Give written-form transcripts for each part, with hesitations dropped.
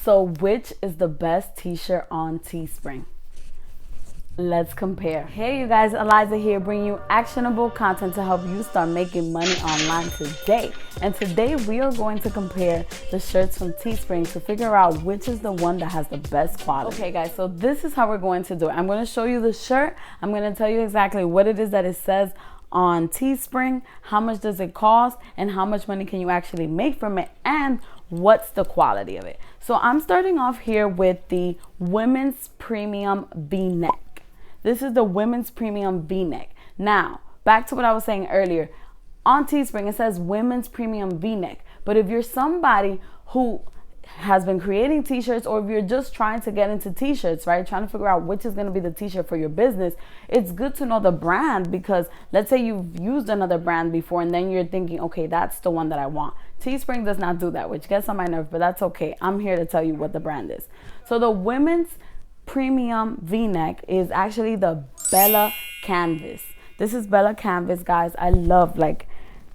So which is the best t-shirt on Teespring? Let's compare. Hey you guys, Eliza here, bringing you actionable content to help you start making money online today. And today we are going to compare the shirts from Teespring to figure out which is the one that has the best quality. Okay guys, so this is how we're going to do it. I'm going to show you the shirt. I'm going to tell you exactly what it is that it says on Teespring, how much does it cost, and how much money can you actually make from it, and what's the quality of it. So I'm starting off here with the women's premium v-neck. This is the women's premium v-neck. Now, back to what I was saying earlier. On Teespring, it says women's premium v-neck. But if you're somebody who has been creating t-shirts, or if you're just trying to get into t-shirts, right? Trying to figure out which is going to be the t-shirt for your business, it's good to know the brand, because let's say you've used another brand before and then you're thinking, okay, that's the one that I want. Teespring does not do that, which gets on my nerves, but that's okay. I'm here to tell you what the brand is. So the women's premium v-neck is actually the Bella Canvas. This is Bella Canvas, guys. I love, like,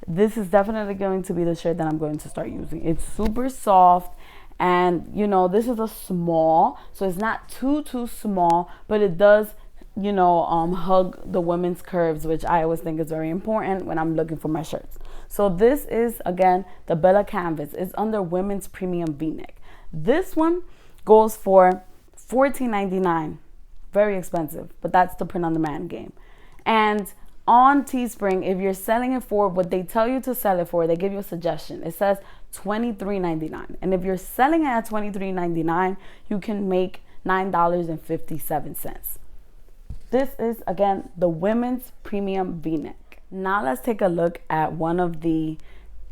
this is definitely going to be the shirt that I'm going to start using. It's super soft, and you know, this is a small, so it's not too small, but it does, you know, hug the women's curves, which I always think is very important when I'm looking for my shirts. So this is, again, the Bella Canvas. It's under women's premium v-neck. This one goes for $14.99. Very expensive, but that's the print on demand game. And on Teespring, if you're selling it for what they tell you to sell it for, they give you a suggestion. It says $23.99. And if you're selling it at $23.99, you can make $9.57. This is, again, the women's premium v-neck. Now let's take a look at one of the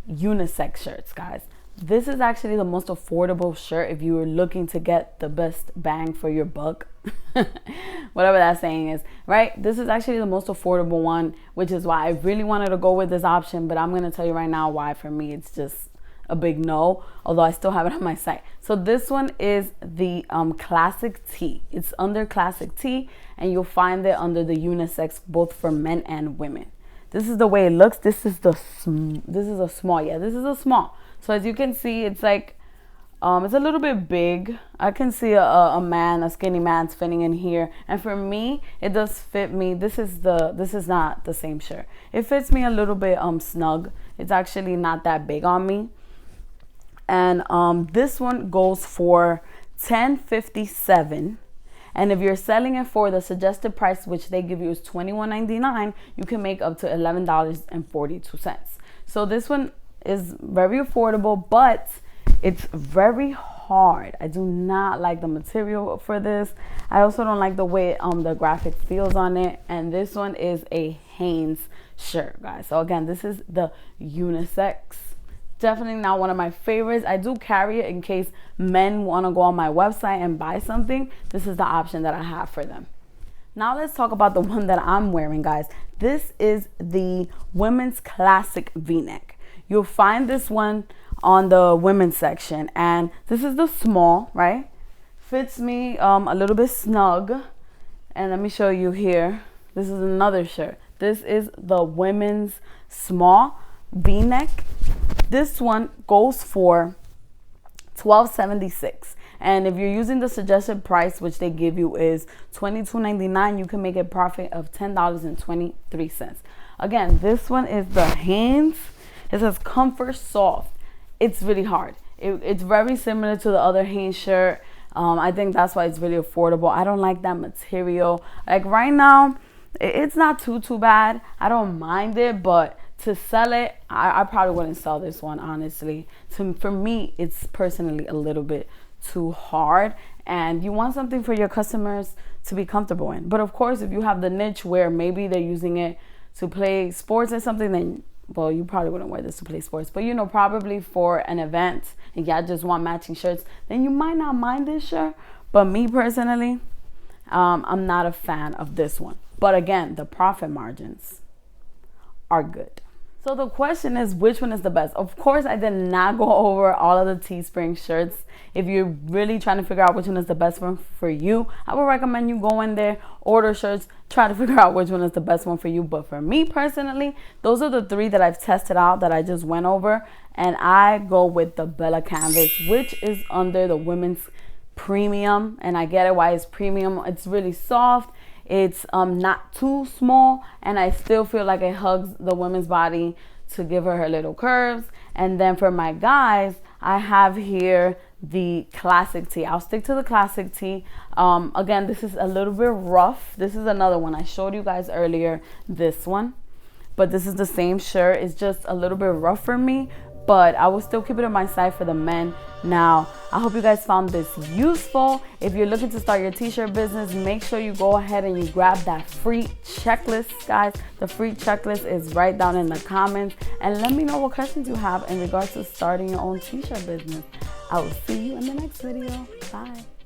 unisex shirts, guys. This is actually the most affordable shirt if you are looking to get the best bang for your buck. Whatever that saying is, right? This is actually the most affordable one, which is why I really wanted to go with this option. But I'm going to tell you right now why for me it's just a big no, although I still have it on my site. So this one is the classic tee. It's under classic tee, and you'll find it under the unisex, both for men and women. This is the way it looks. This is a small. Yeah, this is a small. So as you can see, it's like, it's a little bit big. I can see a skinny man's fitting in here. And for me, it does fit me. This is not the same shirt. It fits me a little bit snug. It's actually not that big on me. And this one goes for $10.57. And if you're selling it for the suggested price, which they give you is $21.99, you can make up to $11.42. So this one is very affordable, but it's very hard. I do not like the material for this. I also don't like the way the graphic feels on it. And this one is a Hanes shirt, guys. So again, this is the unisex. Definitely not one of my favorites. I do carry it in case men want to go on my website and buy something. This is the option that I have for them. Now let's talk about the one that I'm wearing, guys. This is the women's classic v-neck. You'll find this one on the women's section, and this is the small, right? Fits me a little bit snug. And let me show you here. This is another shirt. This is the women's small v-neck. This one goes for $12.76. And if you're using the suggested price, which they give you is $22.99, you can make a profit of $10.23. Again, this one is the Hanes. It says Comfort Soft. It's really hard. It's very similar to the other Hanes shirt. I think that's why it's really affordable. I don't like that material. Like right now, it's not too bad. I don't mind it, but to sell it, I probably wouldn't sell this one, honestly. For me, it's personally a little bit too hard, and you want something for your customers to be comfortable in. But of course, if you have the niche where maybe they're using it to play sports or something, then, well, you probably wouldn't wear this to play sports, but you know, probably for an event and y'all just want matching shirts, then you might not mind this shirt. But me personally, I'm not a fan of this one. But again, the profit margins are good. So the question is, which one is the best? Of course, I did not go over all of the Teespring shirts. If you're really trying to figure out which one is the best one for you, I would recommend you go in there, order shirts, try to figure out which one is the best one for you. But for me personally, those are the three that I've tested out that I just went over. and I go with the Bella canvas, which is under the women's premium. And I get it why it's premium. It's really soft, it's not too small, and I still feel like it hugs the women's body to give her little curves. And then for my guys, I have here the classic tee. I'll stick to the classic tee. Again, this is a little bit rough. This is another one I showed you guys earlier, this one, but this is the same shirt. It's just a little bit rough for me, but I will still keep it on my side for the men. Now, I hope you guys found this useful. If you're looking to start your t-shirt business, make sure you go ahead and you grab that free checklist, guys. The free checklist is right down in the comments, and let me know what questions you have in regards to starting your own t-shirt business. I will see you in the next video. Bye.